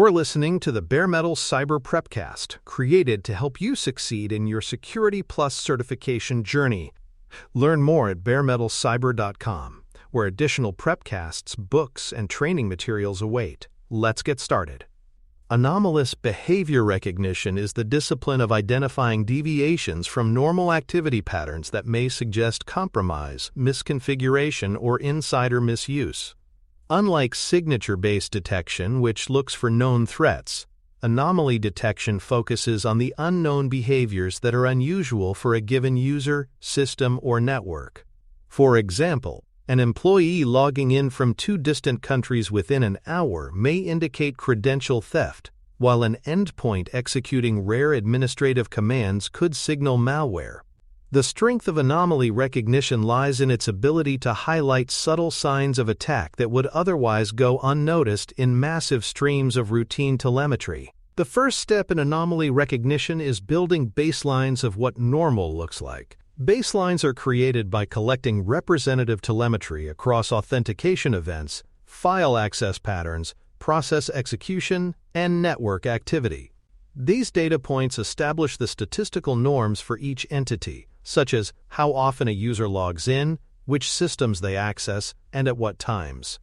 You're listening to the Bare Metal Cyber Prepcast, created to help you succeed in your Security Plus certification journey. Learn more at baremetalcyber.com, where additional prepcasts, books, and training materials await. Let's get started. Anomalous behavior recognition is the discipline of identifying deviations from normal activity patterns that may suggest compromise, misconfiguration, or insider misuse. Unlike signature-based detection, which looks for known threats, anomaly detection focuses on the unknown behaviors that are unusual for a given user, system, or network. For example, an employee logging in from two distant countries within an hour may indicate credential theft, while an endpoint executing rare administrative commands could signal malware. The strength of anomaly recognition lies in its ability to highlight subtle signs of attack that would otherwise go unnoticed in massive streams of routine telemetry. The first step in anomaly recognition is building baselines of what normal looks like. Baselines are created by collecting representative telemetry across authentication events, file access patterns, process execution, and network activity. These data points establish the statistical norms for each entity, such as how often a user logs in, which systems they access, and at what times.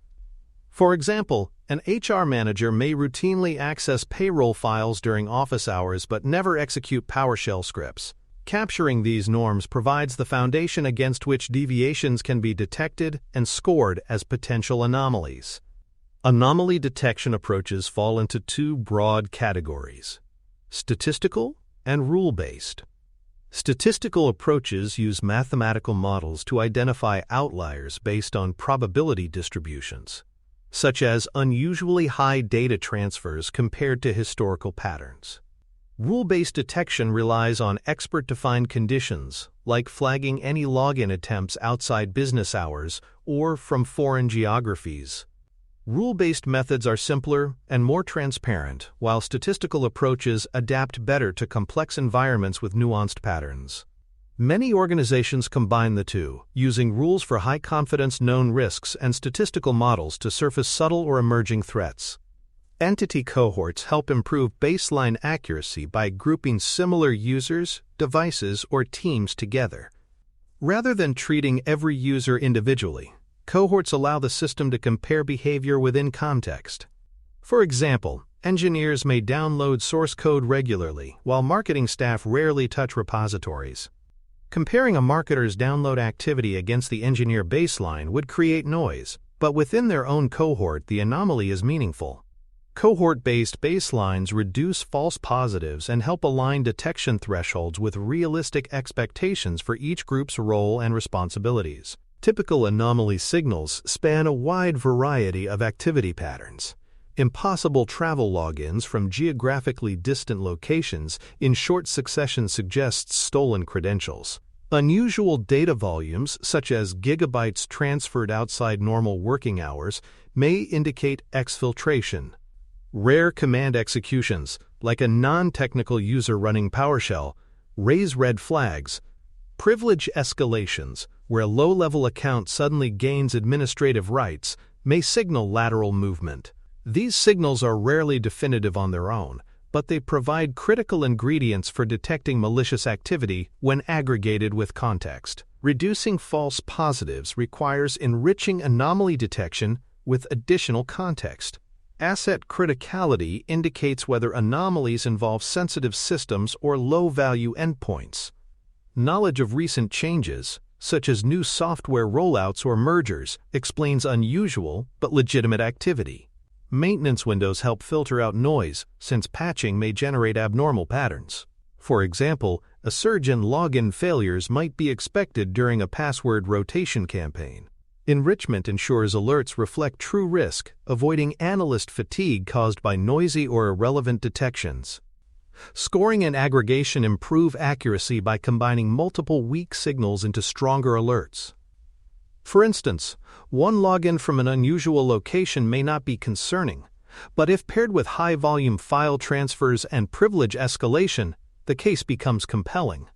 For example, an HR manager may routinely access payroll files during office hours but never execute PowerShell scripts. Capturing these norms provides the foundation against which deviations can be detected and scored as potential anomalies. Anomaly detection approaches fall into two broad categories: statistical and rule-based. Statistical approaches use mathematical models to identify outliers based on probability distributions, such as unusually high data transfers compared to historical patterns. Rule-based detection relies on expert-defined conditions, like flagging any login attempts outside business hours or from foreign geographies. Rule-based methods are simpler and more transparent, while statistical approaches adapt better to complex environments with nuanced patterns. Many organizations combine the two, using rules for high-confidence known risks and statistical models to surface subtle or emerging threats. Entity cohorts help improve baseline accuracy by grouping similar users, devices, or teams together. Rather than treating every user individually, cohorts allow the system to compare behavior within context. For example, engineers may download source code regularly, while marketing staff rarely touch repositories. Comparing a marketer's download activity against the engineer baseline would create noise, but within their own cohort, the anomaly is meaningful. Cohort-based baselines reduce false positives and help align detection thresholds with realistic expectations for each group's role and responsibilities. Typical anomaly signals span a wide variety of activity patterns. Impossible travel logins from geographically distant locations in short succession suggests stolen credentials. Unusual data volumes, such as gigabytes transferred outside normal working hours, may indicate exfiltration. Rare command executions, like a non-technical user running PowerShell, raise red flags. Privilege escalations, where a low-level account suddenly gains administrative rights, may signal lateral movement. These signals are rarely definitive on their own, but they provide critical ingredients for detecting malicious activity when aggregated with context. Reducing false positives requires enriching anomaly detection with additional context. Asset criticality indicates whether anomalies involve sensitive systems or low-value endpoints. Knowledge of recent changes, such as new software rollouts or mergers, explains unusual but legitimate activity. Maintenance windows help filter out noise, since patching may generate abnormal patterns. For example, a surge in login failures might be expected during a password rotation campaign. Enrichment ensures alerts reflect true risk, avoiding analyst fatigue caused by noisy or irrelevant detections. Scoring and aggregation improve accuracy by combining multiple weak signals into stronger alerts. For instance, one login from an unusual location may not be concerning, but if paired with high-volume file transfers and privilege escalation, the case becomes compelling.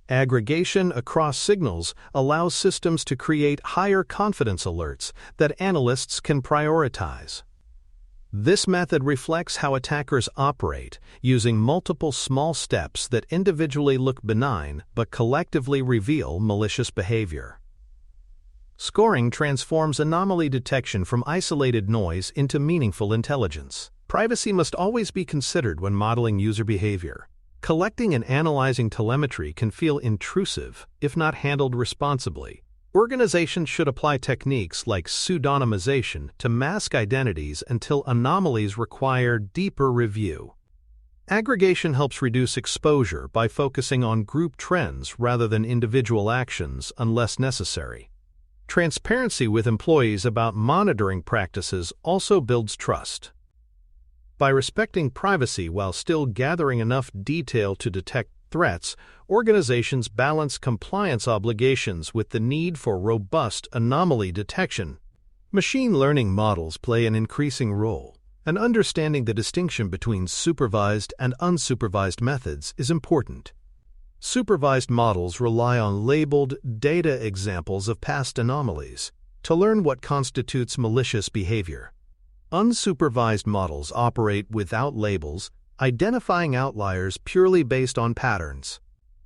Aggregation across signals allows systems to create higher confidence alerts that analysts can prioritize. This method reflects how attackers operate, using multiple small steps that individually look benign but collectively reveal malicious behavior. Scoring transforms anomaly detection from isolated noise into meaningful intelligence. Privacy must always be considered when modeling user behavior. Collecting and analyzing telemetry can feel intrusive if not handled responsibly. Organizations should apply techniques like pseudonymization to mask identities until anomalies require deeper review. Aggregation helps reduce exposure by focusing on group trends rather than individual actions unless necessary. Transparency with employees about monitoring practices also builds trust. By respecting privacy while still gathering enough detail to detect threats, organizations balance compliance obligations with the need for robust anomaly detection. Machine learning models play an increasing role, and understanding the distinction between supervised and unsupervised methods is important. Supervised models rely on labeled data examples of past anomalies to learn what constitutes malicious behavior. Unsupervised models operate without labels, identifying outliers purely based on patterns.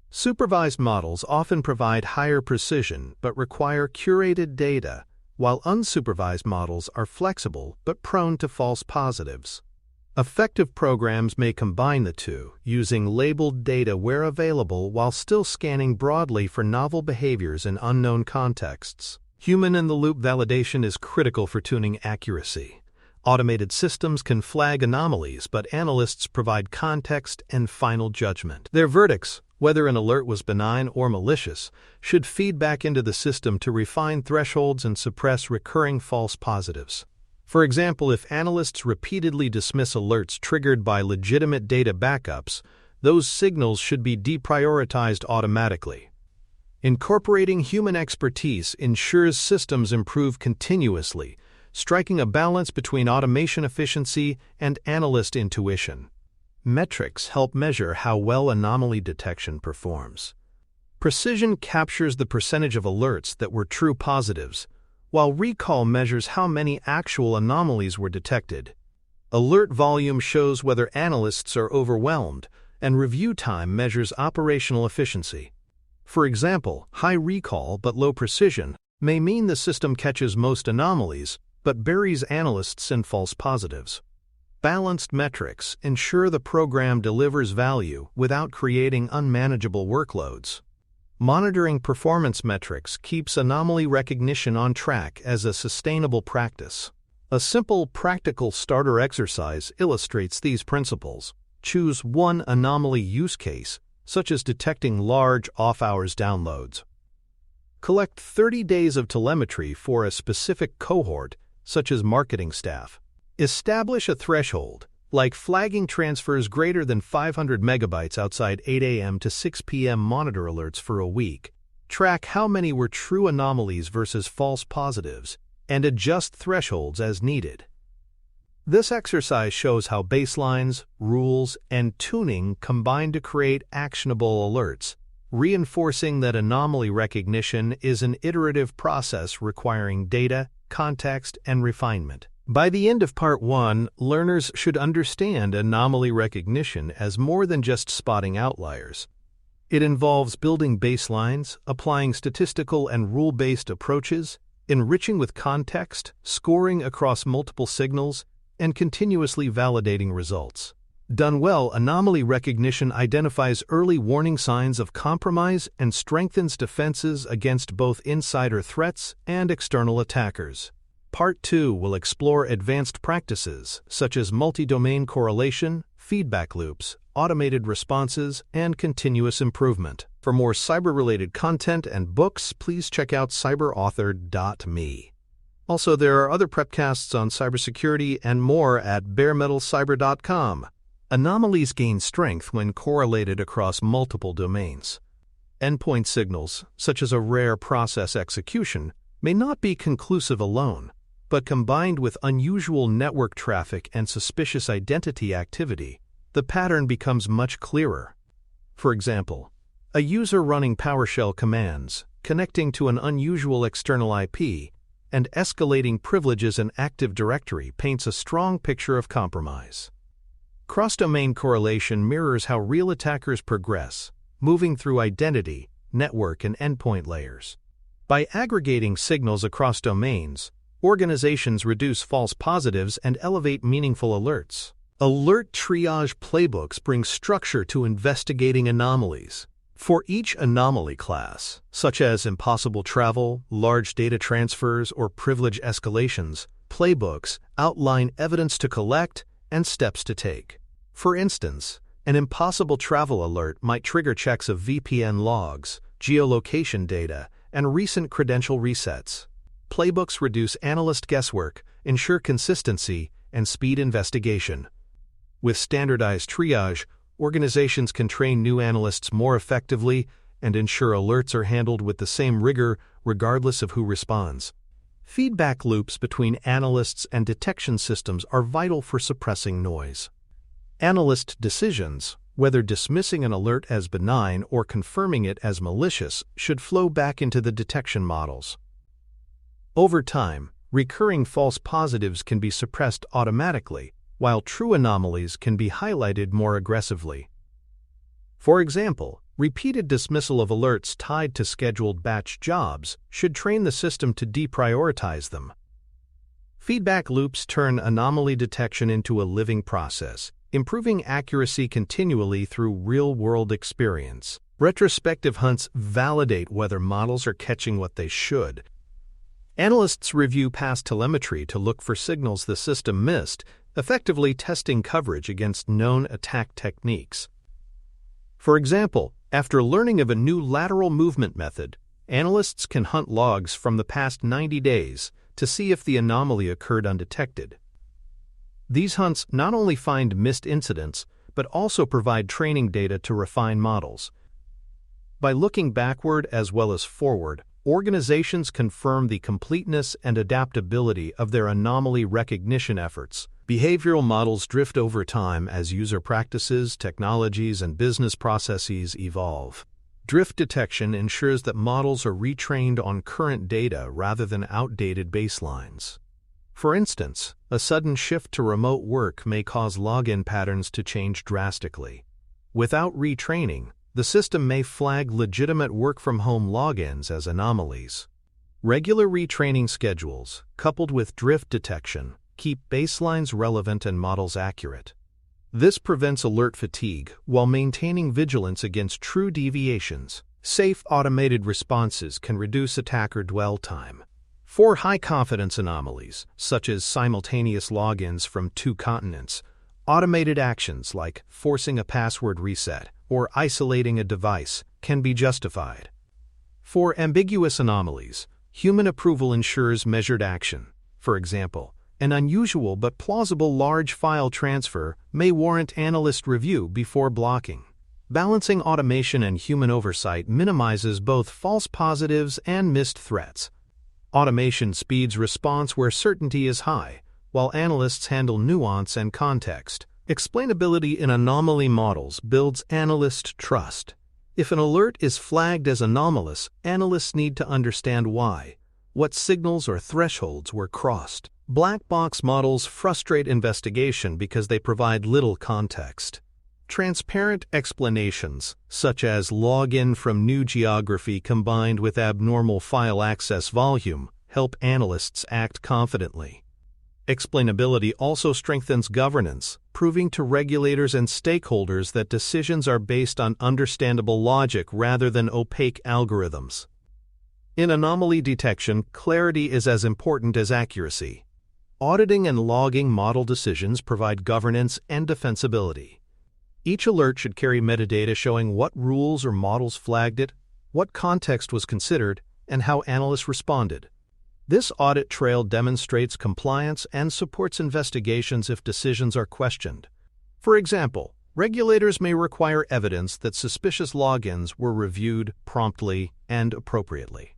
Supervised models often provide higher precision but require curated data, while unsupervised models are flexible but prone to false positives. Effective programs may combine the two, using labeled data where available while still scanning broadly for novel behaviors in unknown contexts. Human-in-the-loop validation is critical for tuning accuracy. Automated systems can flag anomalies, but analysts provide context and final judgment. Their verdicts, whether an alert was benign or malicious, should feed back into the system to refine thresholds and suppress recurring false positives. For example, if analysts repeatedly dismiss alerts triggered by legitimate data backups, those signals should be deprioritized automatically. Incorporating human expertise ensures systems improve continuously, striking a balance between automation efficiency and analyst intuition. Metrics help measure how well anomaly detection performs. Precision captures the percentage of alerts that were true positives, while recall measures how many actual anomalies were detected. Alert volume shows whether analysts are overwhelmed, and review time measures operational efficiency. For example, high recall but low precision may mean the system catches most anomalies, but buries analysts in false positives. Balanced metrics ensure the program delivers value without creating unmanageable workloads. Monitoring performance metrics keeps anomaly recognition on track as a sustainable practice. A simple, practical starter exercise illustrates these principles. Choose one anomaly use case, such as detecting large off-hours downloads. Collect 30 days of telemetry for a specific cohort, such as marketing staff. Establish a threshold, like flagging transfers greater than 500 megabytes outside 8 a.m. to 6 p.m. monitor alerts for a week. Track how many were true anomalies versus false positives, and adjust thresholds as needed. This exercise shows how baselines, rules, and tuning combine to create actionable alerts, reinforcing that anomaly recognition is an iterative process requiring data, context, and refinement. By the end of Part 1, learners should understand anomaly recognition as more than just spotting outliers. It involves building baselines, applying statistical and rule-based approaches, enriching with context, scoring across multiple signals, and continuously validating results. Done well, anomaly recognition identifies early warning signs of compromise and strengthens defenses against both insider threats and external attackers. Part 2 will explore advanced practices such as multi-domain correlation, feedback loops, automated responses, and continuous improvement. For more cyber-related content and books, please check out cyberauthor.me. Also, there are other prepcasts on cybersecurity and more at baremetalcyber.com. Anomalies gain strength when correlated across multiple domains. Endpoint signals, such as a rare process execution, may not be conclusive alone, but combined with unusual network traffic and suspicious identity activity, the pattern becomes much clearer. For example, a user running PowerShell commands, connecting to an unusual external IP, and escalating privileges in Active Directory paints a strong picture of compromise. Cross-domain correlation mirrors how real attackers progress, moving through identity, network, and endpoint layers. By aggregating signals across domains, organizations reduce false positives and elevate meaningful alerts. Alert triage playbooks bring structure to investigating anomalies. For each anomaly class, such as impossible travel, large data transfers, or privilege escalations, playbooks outline evidence to collect and steps to take. For instance, an impossible travel alert might trigger checks of VPN logs, geolocation data, and recent credential resets. Playbooks reduce analyst guesswork, ensure consistency, and speed investigation. With standardized triage, organizations can train new analysts more effectively and ensure alerts are handled with the same rigor regardless of who responds. Feedback loops between analysts and detection systems are vital for suppressing noise. Analyst decisions, whether dismissing an alert as benign or confirming it as malicious, should flow back into the detection models. Over time, recurring false positives can be suppressed automatically, while true anomalies can be highlighted more aggressively. For example, repeated dismissal of alerts tied to scheduled batch jobs should train the system to deprioritize them. Feedback loops turn anomaly detection into a living process, improving accuracy continually through real-world experience. Retrospective hunts validate whether models are catching what they should. Analysts review past telemetry to look for signals the system missed, effectively testing coverage against known attack techniques. For example, after learning of a new lateral movement method, analysts can hunt logs from the past 90 days to see if the anomaly occurred undetected. These hunts not only find missed incidents, but also provide training data to refine models. By looking backward as well as forward, organizations confirm the completeness and adaptability of their anomaly recognition efforts. Behavioral models drift over time as user practices, technologies, and business processes evolve. Drift detection ensures that models are retrained on current data rather than outdated baselines. For instance, a sudden shift to remote work may cause login patterns to change drastically. Without retraining, the system may flag legitimate work-from-home logins as anomalies. Regular retraining schedules, coupled with drift detection, keep baselines relevant and models accurate. This prevents alert fatigue while maintaining vigilance against true deviations. Safe automated responses can reduce attacker dwell time. For high-confidence anomalies, such as simultaneous logins from 2 continents, automated actions like forcing a password reset or isolating a device can be justified. For ambiguous anomalies, human approval ensures measured action. For example, an unusual but plausible large file transfer may warrant analyst review before blocking. Balancing automation and human oversight minimizes both false positives and missed threats. Automation speeds response where certainty is high, while analysts handle nuance and context. Explainability in anomaly models builds analyst trust. If an alert is flagged as anomalous, analysts need to understand why, what signals or thresholds were crossed. Black box models frustrate investigation because they provide little context. Transparent explanations, such as login from new geography combined with abnormal file access volume, help analysts act confidently. Explainability also strengthens governance, proving to regulators and stakeholders that decisions are based on understandable logic rather than opaque algorithms. In anomaly detection, clarity is as important as accuracy. Auditing and logging model decisions provide governance and defensibility. Each alert should carry metadata showing what rules or models flagged it, what context was considered, and how analysts responded. This audit trail demonstrates compliance and supports investigations if decisions are questioned. For example, regulators may require evidence that suspicious logins were reviewed promptly and appropriately.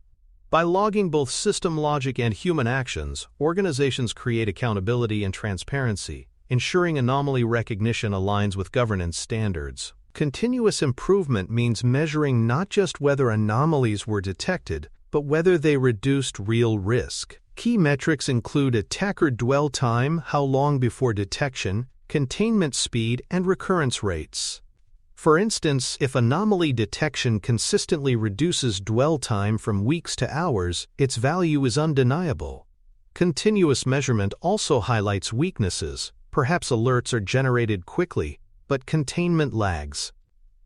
By logging both system logic and human actions, organizations create accountability and transparency, ensuring anomaly recognition aligns with governance standards. Continuous improvement means measuring not just whether anomalies were detected, but whether they reduced real risk. Key metrics include attacker dwell time, how long before detection, containment speed, and recurrence rates. For instance, if anomaly detection consistently reduces dwell time from weeks to hours, its value is undeniable. Continuous measurement also highlights weaknesses. Perhaps alerts are generated quickly, but containment lags.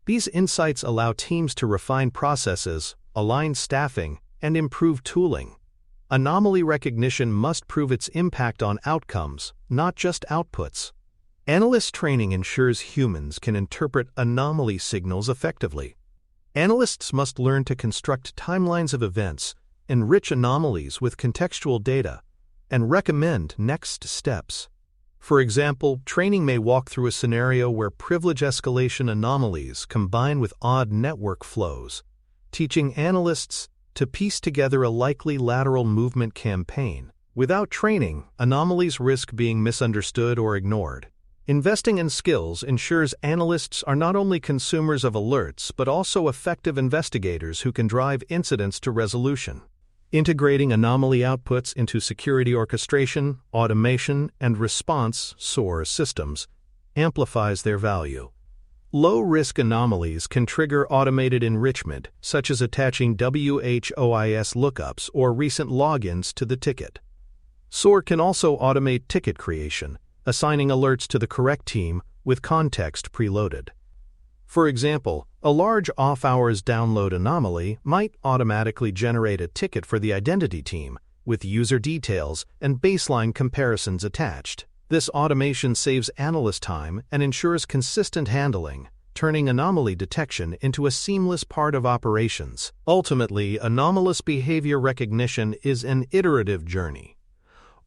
These insights allow teams to refine processes, align staffing, and improve tooling. Anomaly recognition must prove its impact on outcomes, not just outputs. Analyst training ensures humans can interpret anomaly signals effectively. Analysts must learn to construct timelines of events, enrich anomalies with contextual data, and recommend next steps. For example, training may walk through a scenario where privilege escalation anomalies combine with odd network flows, teaching analysts to piece together a likely lateral movement campaign. Without training, anomalies risk being misunderstood or ignored. Investing in skills ensures analysts are not only consumers of alerts but also effective investigators who can drive incidents to resolution. Integrating anomaly outputs into security orchestration, automation, and response (SOAR) systems amplifies their value. Low-risk anomalies can trigger automated enrichment, such as attaching WHOIS lookups or recent logins to the ticket. SOAR can also automate ticket creation, assigning alerts to the correct team with context preloaded. For example, a large off-hours download anomaly might automatically generate a ticket for the identity team, with user details and baseline comparisons attached. This automation saves analyst time and ensures consistent handling, turning anomaly detection into a seamless part of operations. Ultimately, anomalous behavior recognition is an iterative journey.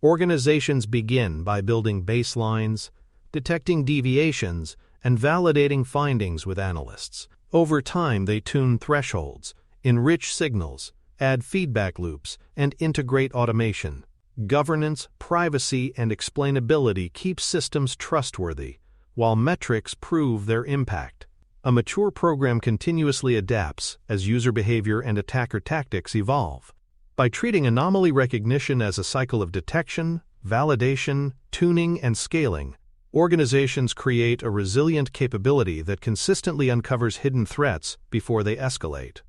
Organizations begin by building baselines, detecting deviations, and validating findings with analysts. Over time, they tune thresholds, enrich signals, add feedback loops, and integrate automation. Governance, privacy, and explainability keep systems trustworthy, while metrics prove their impact. A mature program continuously adapts as user behavior and attacker tactics evolve. By treating anomaly recognition as a cycle of detection, validation, tuning, and scaling, organizations create a resilient capability that consistently uncovers hidden threats before they escalate.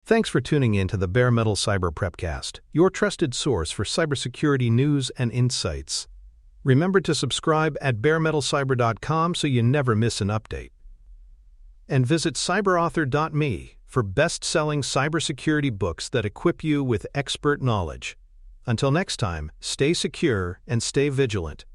Thanks for tuning in to the Bare Metal Cyber Prepcast, your trusted source for cybersecurity news and insights. Remember to subscribe at baremetalcyber.com so you never miss an update. And visit cyberauthor.me for best-selling cybersecurity books that equip you with expert knowledge. Until next time, stay secure and stay vigilant.